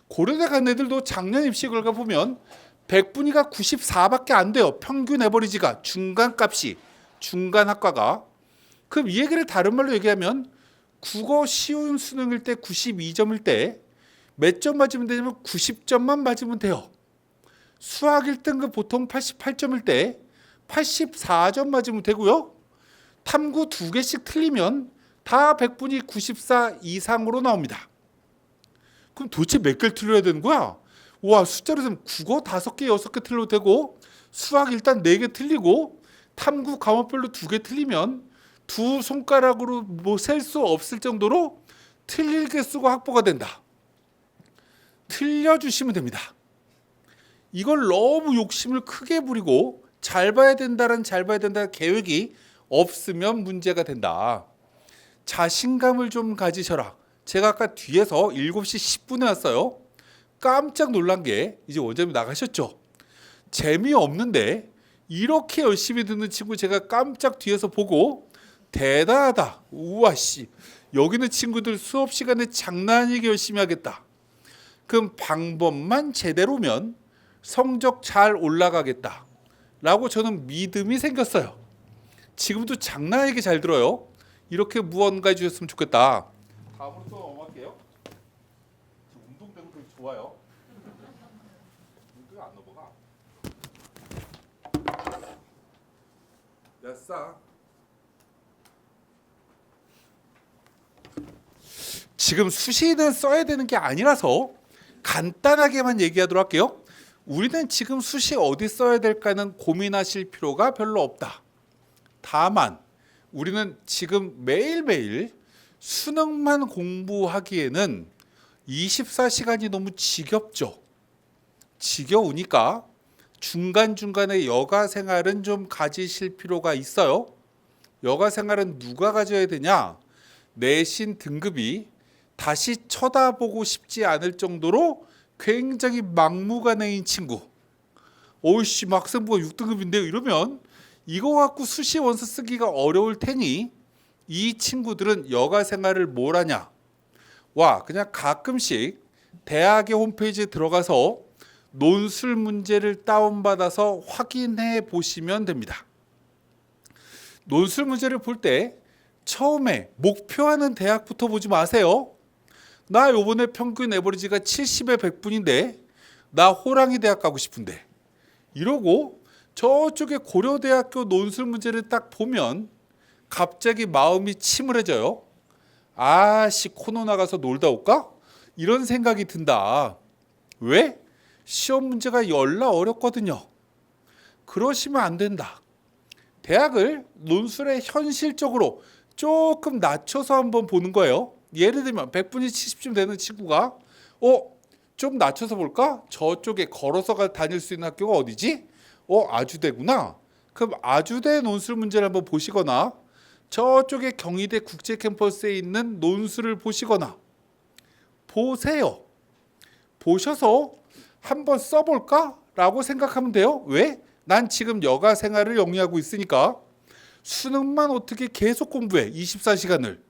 고려대 간 애들도 작년 입시 결과 보면 100분위가 94밖에 안 돼요. 평균 에버리지가 중간값이 중간 학과가. 그럼 이 얘기를 다른 말로 얘기하면 국어 쉬운 수능일 때 92점일 때 몇 점 맞으면 되냐면 90점만 맞으면 돼요. 수학 1등급 보통 88점일 때 84점 맞으면 되고요. 탐구 2개씩 틀리면 다 100분위 94 이상으로 나옵니다. 그럼 도대체 몇 개를 틀려야 되는 거야? 숫자로 되면 국어 5개, 6개 틀려도 되고 수학 일단 4개 틀리고 탐구 과목별로 2개 틀리면 두 손가락으로 셀 수 없을 정도로 틀릴 개수가 확보가 된다. 틀려주시면 됩니다. 이걸 너무 욕심을 크게 부리고 잘 봐야 된다는 계획이 없으면 문제가 된다. 자신감을 좀 가지셔라. 제가 아까 뒤에서 7시 10분에 왔어요. 깜짝 놀란 게 이제 원장님 나가셨죠. 재미없는데 이렇게 열심히 듣는 친구 제가 깜짝 뒤에서 보고 대단하다. 여기는 친구들 수업 시간에 장난 아니게 열심히 하겠다. 그럼 방법만 제대로면 성적 잘 올라가겠다 라고 저는 믿음이 생겼어요. 지금도 장난 아니게 잘 들어요. 이렇게 무언가 해주셨으면 좋겠다. 다음으로 또 넘어갈게요. 운동되고 되게 좋아요. 운동이 안 넘어가. 됐어. 지금 수시는 써야 되는 게 아니라서 간단하게만 얘기하도록 할게요. 우리는 지금 수시 어디 써야 될까는 고민하실 필요가 별로 없다. 다만 우리는 지금 매일매일 수능만 공부하기에는 24시간이 너무 지겹죠. 지겨우니까 중간중간에 여가 생활은 좀 가지실 필요가 있어요. 여가 생활은 누가 가져야 되냐? 내신 등급이 다시 쳐다보고 싶지 않을 정도로 굉장히 막무가내인 친구. 학생부가 6등급인데요. 이러면 이거 갖고 수시 원서 쓰기가 어려울 테니 이 친구들은 여가 생활을 뭘 하냐? 그냥 가끔씩 대학의 홈페이지에 들어가서 논술 문제를 다운받아서 확인해 보시면 됩니다. 논술 문제를 볼 때 처음에 목표하는 대학부터 보지 마세요. 나 요번에 평균 에버리지가 70에 100분인데 나 호랑이 대학 가고 싶은데 이러고 저쪽에 고려대학교 논술 문제를 딱 보면 갑자기 마음이 침울해져요. 아씨 코너 나가서 놀다 올까? 이런 생각이 든다. 왜? 시험 문제가 열나 어렵거든요. 그러시면 안 된다. 대학을 논술에 현실적으로 조금 낮춰서 한번 보는 거예요. 예를 들면 100분이 70쯤 되는 친구가 좀 낮춰서 볼까? 저쪽에 걸어서 다닐 수 있는 학교가 어디지? 아주대구나. 그럼 아주대 논술 문제를 한번 보시거나 저쪽에 경희대 국제 캠퍼스에 있는 논술을 보시거나 보세요. 보셔서 한번 써볼까? 라고 생각하면 돼요. 왜? 난 지금 여가 생활을 영위하고 있으니까 수능만 어떻게 계속 공부해 24시간을.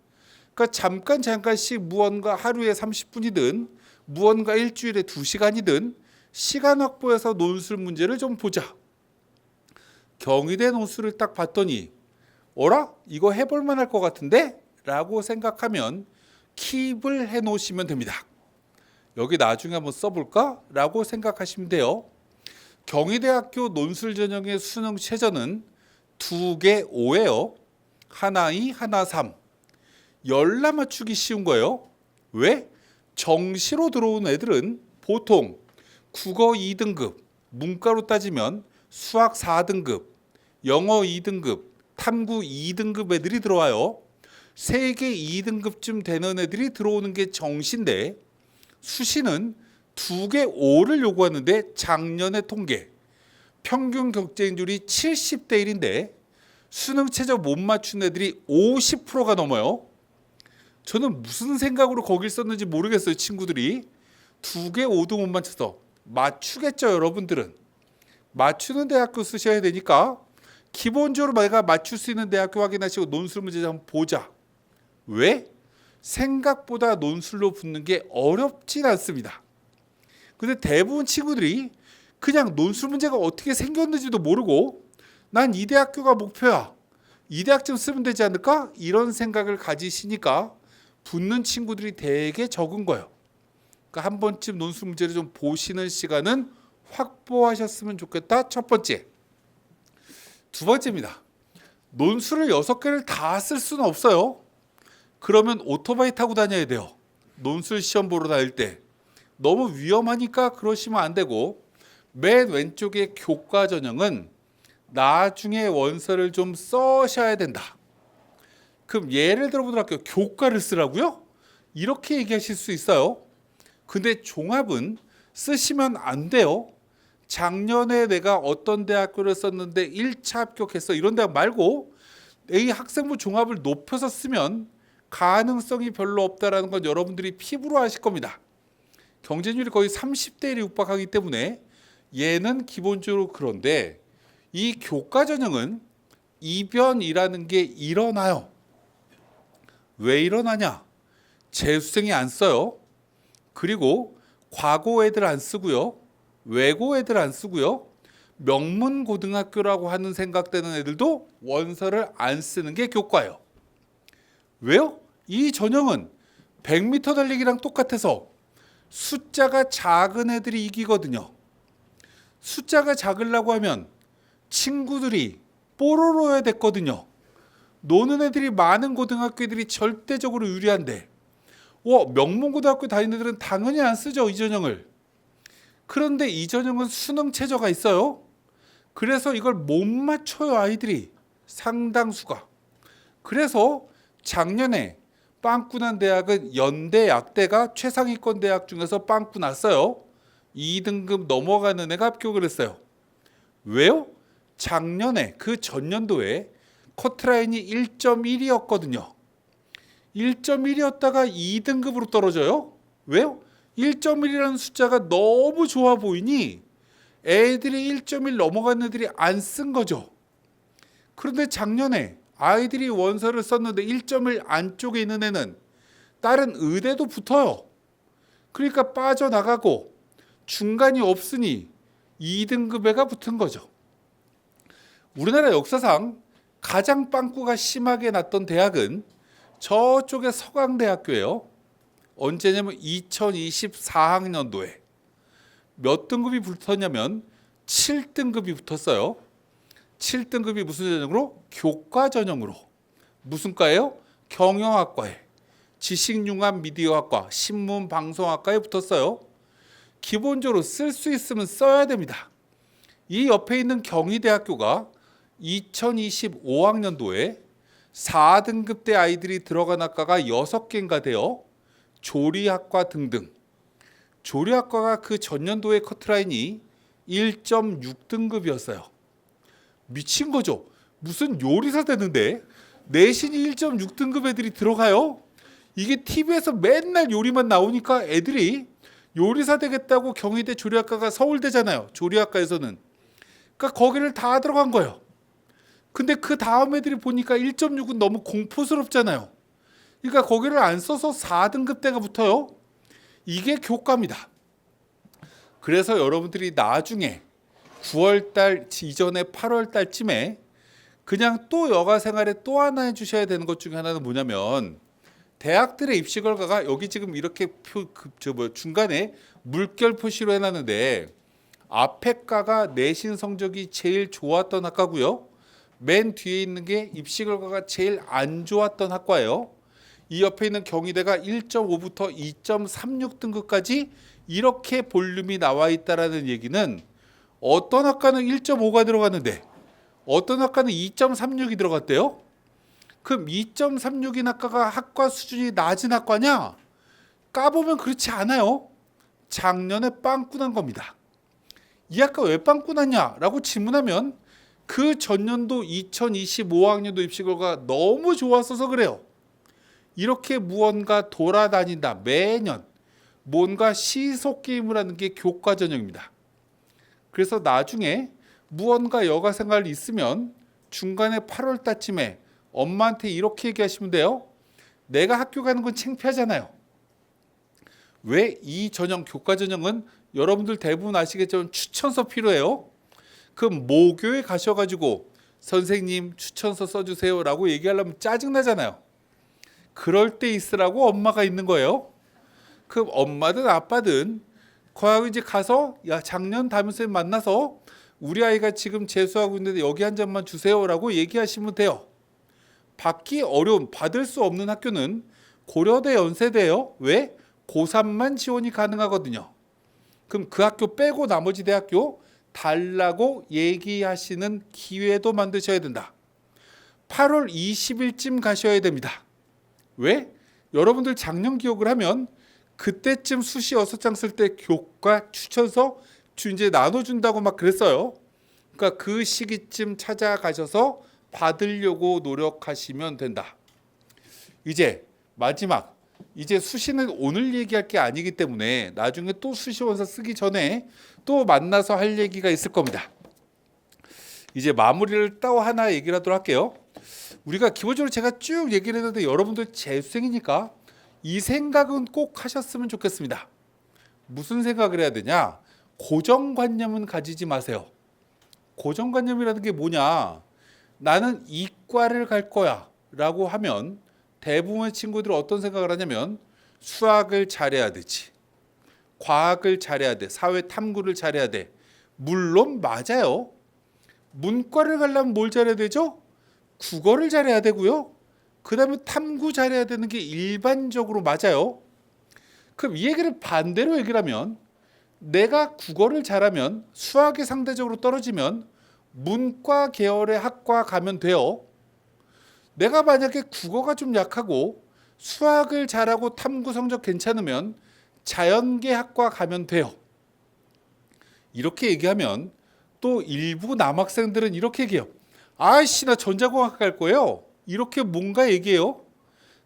그러니까 잠깐씩 무언가 하루에 30분이든 무언가 일주일에 2시간이든 시간 확보해서 논술 문제를 좀 보자. 경희대 논술을 딱 봤더니 어라? 이거 해볼 만할 것 같은데? 라고 생각하면 킵을 해놓으시면 됩니다. 여기 나중에 한번 써볼까? 라고 생각하시면 돼요. 경희대학교 논술 전형의 수능 최저는 2개 5예요. 하나 2, 하나 3. 열나 맞추기 쉬운 거예요. 왜? 정시로 들어온 애들은 보통 국어 2등급, 문과로 따지면 수학 4등급, 영어 2등급, 탐구 2등급 애들이 들어와요. 세계 2등급쯤 되는 애들이 들어오는 게 정시인데 수시는 2개 5를 요구하는데 작년의 통계 평균 경쟁률이 70대 1인데 수능 최저 못 맞춘 애들이 50%가 넘어요. 저는 무슨 생각으로 거길 썼는지 모르겠어요. 친구들이 2개 5도 못 맞춰서 맞추겠죠. 여러분들은 맞추는 대학교 쓰셔야 되니까 기본적으로 내가 맞출 수 있는 대학교 확인하시고 논술 문제 한번 보자. 왜? 생각보다 논술로 붙는 게 어렵진 않습니다. 근데 대부분 친구들이 그냥 논술 문제가 어떻게 생겼는지도 모르고 난 이 대학교가 목표야. 이 대학쯤 쓰면 되지 않을까? 이런 생각을 가지시니까 붙는 친구들이 되게 적은 거예요. 그러니까 한 번쯤 논술 문제를 좀 보시는 시간은 확보하셨으면 좋겠다. 첫 번째. 두 번째입니다. 논술을 6개를 다 쓸 수는 없어요. 그러면 오토바이 타고 다녀야 돼요. 논술 시험 보러 다닐 때. 너무 위험하니까 그러시면 안 되고 맨 왼쪽에 교과 전형은 나중에 원서를 좀 써셔야 된다. 그럼 예를 들어보도록 할게요. 교과를 쓰라고요? 이렇게 얘기하실 수 있어요. 근데 종합은 쓰시면 안 돼요. 작년에 내가 어떤 대학교를 썼는데 1차 합격했어. 이런 대학 말고 이 학생부 종합을 높여서 쓰면 가능성이 별로 없다는 건 여러분들이 피부로 아실 겁니다. 경쟁률이 거의 30대 1에 육박하기 때문에 얘는 기본적으로 그런데 이 교과 전형은 이변이라는 게 일어나요. 왜 일어나냐? 재수생이 안 써요. 그리고 과고 애들 안 쓰고요. 외고 애들 안 쓰고요. 명문 고등학교라고 하는 생각되는 애들도 원서를 안 쓰는 게 교과예요. 왜요? 이 전형은 100m 달리기랑 똑같아서 숫자가 작은 애들이 이기거든요. 숫자가 작으려고 하면 친구들이 뽀로로야 됐거든요. 노는 애들이 많은 고등학교들이 절대적으로 유리한데 명문고등학교 다니는 애들은 당연히 안 쓰죠. 이 전형을. 그런데 이 전형은 수능 최저가 있어요. 그래서 이걸 못 맞춰요. 아이들이 상당수가. 그래서 작년에 빵꾸 난 대학은 연대 약대가 최상위권 대학 중에서 빵꾸 났어요. 2등급 넘어가는 애가 합격을 했어요. 왜요? 작년에 그 전년도에 커트라인이 1.1이었거든요. 1.1이었다가 2등급으로 떨어져요. 왜요? 1.1이라는 숫자가 너무 좋아 보이니 애들이 1.1 넘어간 애들이 안 쓴 거죠. 그런데 작년에 아이들이 원서를 썼는데 1.1 안쪽에 있는 애는 다른 의대도 붙어요. 그러니까 빠져나가고 중간이 없으니 2등급 애가 붙은 거죠. 우리나라 역사상 가장 빵꾸가 심하게 났던 대학은 저쪽의 서강대학교예요. 언제냐면 2024학년도에 몇 등급이 붙었냐면 7등급이 붙었어요. 7등급이 무슨 전형으로? 교과 전형으로. 무슨 과예요? 경영학과에. 지식융합 미디어학과, 신문방송학과에 붙었어요. 기본적으로 쓸 수 있으면 써야 됩니다. 이 옆에 있는 경희대학교가 2025학년도에 4등급대 아이들이 들어간 학과가 6개인가 돼요. 조리학과 등등. 조리학과가 그 전년도의 커트라인이 1.6등급이었어요. 미친 거죠. 무슨 요리사 되는데 내신이 1.6등급 애들이 들어가요? 이게 TV에서 맨날 요리만 나오니까 애들이 요리사 되겠다고 경희대 조리학과가 서울대잖아요. 조리학과에서는. 그러니까 거기를 다 들어간 거예요. 근데 그 다음 애들이 보니까 1.6은 너무 공포스럽잖아요. 그러니까 거기를 안 써서 4등급대가 붙어요. 이게 교과입니다. 그래서 여러분들이 나중에 9월달 이전에 8월달쯤에 그냥 또 여가 생활에 또 하나 해주셔야 되는 것 중에 하나는 뭐냐면 대학들의 입시 결과가 여기 지금 이렇게 중간에 물결 표시로 해놨는데 앞에 과가 내신 성적이 제일 좋았던 학과고요. 맨 뒤에 있는 게 입시 결과가 제일 안 좋았던 학과예요. 이 옆에 있는 경희대가 1.5부터 2.36 등급까지 이렇게 볼륨이 나와 있다라는 얘기는 어떤 학과는 1.5가 들어갔는데 어떤 학과는 2.36이 들어갔대요. 그럼 2.36인 학과가 학과 수준이 낮은 학과냐? 까보면 그렇지 않아요. 작년에 빵꾸 난 겁니다. 이 학과 왜 빵꾸 났냐라고 질문하면 그 전년도 2025학년도 입시 결과가 너무 좋았어서 그래요. 이렇게 무언가 돌아다닌다. 매년 뭔가 시속 게임을 하는 게 교과 전형입니다. 그래서 나중에 무언가 여가 생활이 있으면 중간에 8월 달쯤에 엄마한테 이렇게 얘기하시면 돼요. 내가 학교 가는 건 창피하잖아요. 왜 이 전형 교과 전형은 여러분들 대부분 아시겠지만 추천서 필요해요. 그럼 모교에 가셔가지고 선생님 추천서 써주세요 라고 얘기하려면 짜증나잖아요. 그럴 때 있으라고 엄마가 있는 거예요. 그럼 엄마든 아빠든 거기 이제 가서 야 작년 담임선생님 만나서 우리 아이가 지금 재수하고 있는데 여기 한 잔만 주세요라고 얘기하시면 돼요. 받기 어려운 받을 수 없는 학교는 고려대 연세대예요. 왜? 고3만 지원이 가능하거든요. 그럼 그 학교 빼고 나머지 대학교 달라고 얘기하시는 기회도 만드셔야 된다. 8월 20일쯤 가셔야 됩니다. 왜? 여러분들 작년 기억을 하면 그때쯤 수시 6장 쓸 때 교과 추천서 이제 나눠준다고 막 그랬어요. 그러니까 그 시기쯤 찾아가셔서 받으려고 노력하시면 된다. 이제 마지막. 이제 수시는 오늘 얘기할 게 아니기 때문에 나중에 또 수시 원서 쓰기 전에 또 만나서 할 얘기가 있을 겁니다. 이제 마무리를 또 하나 얘기를 하도록 할게요. 우리가 기본적으로 제가 쭉 얘기를 했는데 여러분들 재수생이니까 이 생각은 꼭 하셨으면 좋겠습니다. 무슨 생각을 해야 되냐? 고정관념은 가지지 마세요. 고정관념이라는 게 뭐냐? 나는 이과를 갈 거야 라고 하면 대부분의 친구들은 어떤 생각을 하냐면 수학을 잘해야 되지, 과학을 잘해야 돼, 사회 탐구를 잘해야 돼. 물론 맞아요. 문과를 가려면 뭘 잘해야 되죠? 국어를 잘해야 되고요. 그 다음에 탐구 잘해야 되는 게 일반적으로 맞아요. 그럼 이 얘기를 반대로 얘기를 하면 내가 국어를 잘하면 수학이 상대적으로 떨어지면 문과 계열의 학과 가면 돼요. 내가 만약에 국어가 좀 약하고 수학을 잘하고 탐구 성적 괜찮으면 자연계 학과 가면 돼요. 이렇게 얘기하면 또 일부 남학생들은 이렇게 얘기해요. 아이씨 나 전자공학 갈 거예요. 이렇게 뭔가 얘기해요.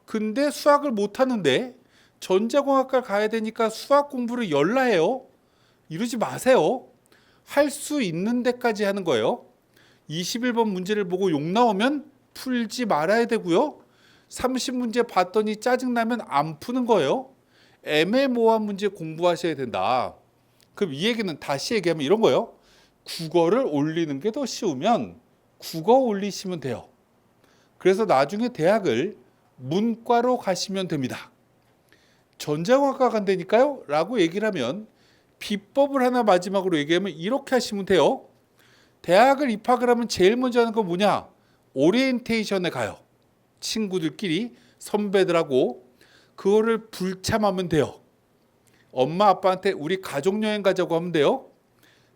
근데 수학을 못하는데 전자공학과 가야 되니까 수학 공부를 열라 해요. 이러지 마세요. 할 수 있는 데까지 하는 거예요. 21번 문제를 보고 욕 나오면 풀지 말아야 되고요. 30문제 봤더니 짜증나면 안 푸는 거예요. 애매모호한 문제 공부하셔야 된다. 그럼 이 얘기는 다시 얘기하면 이런 거예요. 국어를 올리는 게 더 쉬우면 국어 올리시면 돼요. 그래서 나중에 대학을 문과로 가시면 됩니다. 전자공학과 간다니까요? 라고 얘기를 하면 비법을 하나 마지막으로 얘기하면 이렇게 하시면 돼요. 대학을 입학을 하면 제일 먼저 하는 건 뭐냐? 오리엔테이션에 가요. 친구들끼리 선배들하고 그거를 불참하면 돼요. 엄마 아빠한테 우리 가족여행 가자고 하면 돼요.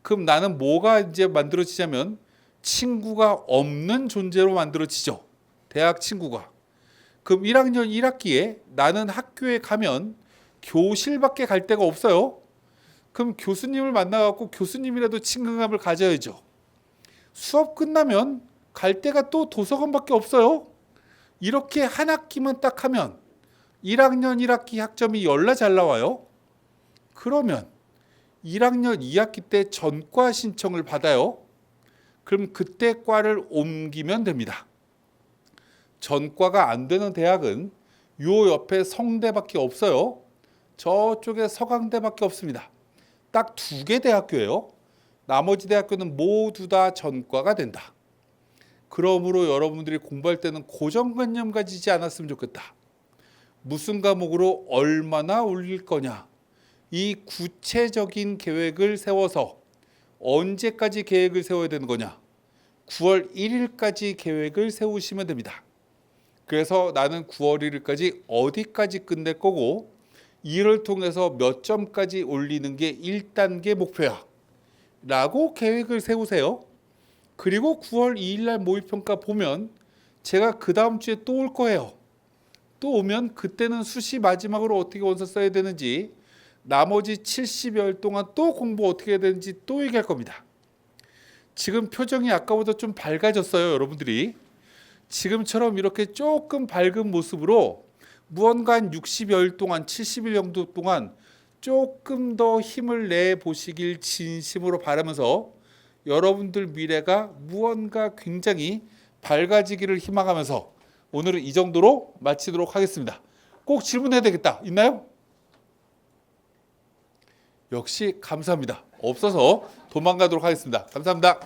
그럼 나는 뭐가 이제 만들어지냐면 친구가 없는 존재로 만들어지죠. 대학 친구가. 그럼 1학년 1학기에 나는 학교에 가면 교실밖에 갈 데가 없어요. 그럼 교수님을 만나갖고 교수님이라도 친근감을 가져야죠. 수업 끝나면 갈 데가 또 도서관밖에 없어요. 이렇게 한 학기만 딱 하면 1학년 1학기 학점이 열나 잘 나와요. 그러면 1학년 2학기 때 전과 신청을 받아요. 그럼 그때 과를 옮기면 됩니다. 전과가 안 되는 대학은 요 옆에 성대밖에 없어요. 저쪽에 서강대밖에 없습니다. 딱 2개 대학교예요. 나머지 대학교는 모두 다 전과가 된다. 그러므로 여러분들이 공부할 때는 고정관념 가지지 않았으면 좋겠다. 무슨 과목으로 얼마나 올릴 거냐. 이 구체적인 계획을 세워서 언제까지 계획을 세워야 되는 거냐. 9월 1일까지 계획을 세우시면 됩니다. 그래서 나는 9월 1일까지 어디까지 끝낼 거고 이를 통해서 몇 점까지 올리는 게 1단계 목표야. 라고 계획을 세우세요. 그리고 9월 2일 날 모의평가 보면 제가 그 다음 주에 또 올 거예요. 또 오면 그때는 수시 마지막으로 어떻게 원서 써야 되는지 나머지 70여일 동안 또 공부 어떻게 해야 되는지 또 얘기할 겁니다. 지금 표정이 아까보다 좀 밝아졌어요. 여러분들이. 지금처럼 이렇게 조금 밝은 모습으로 무언가 한 60여일 동안 70일 정도 동안 조금 더 힘을 내보시길 진심으로 바라면서 여러분들 미래가 무언가 굉장히 밝아지기를 희망하면서 오늘은 이 정도로 마치도록 하겠습니다. 꼭 질문해야 되겠다. 있나요? 역시 감사합니다. 없어서 도망가도록 하겠습니다. 감사합니다.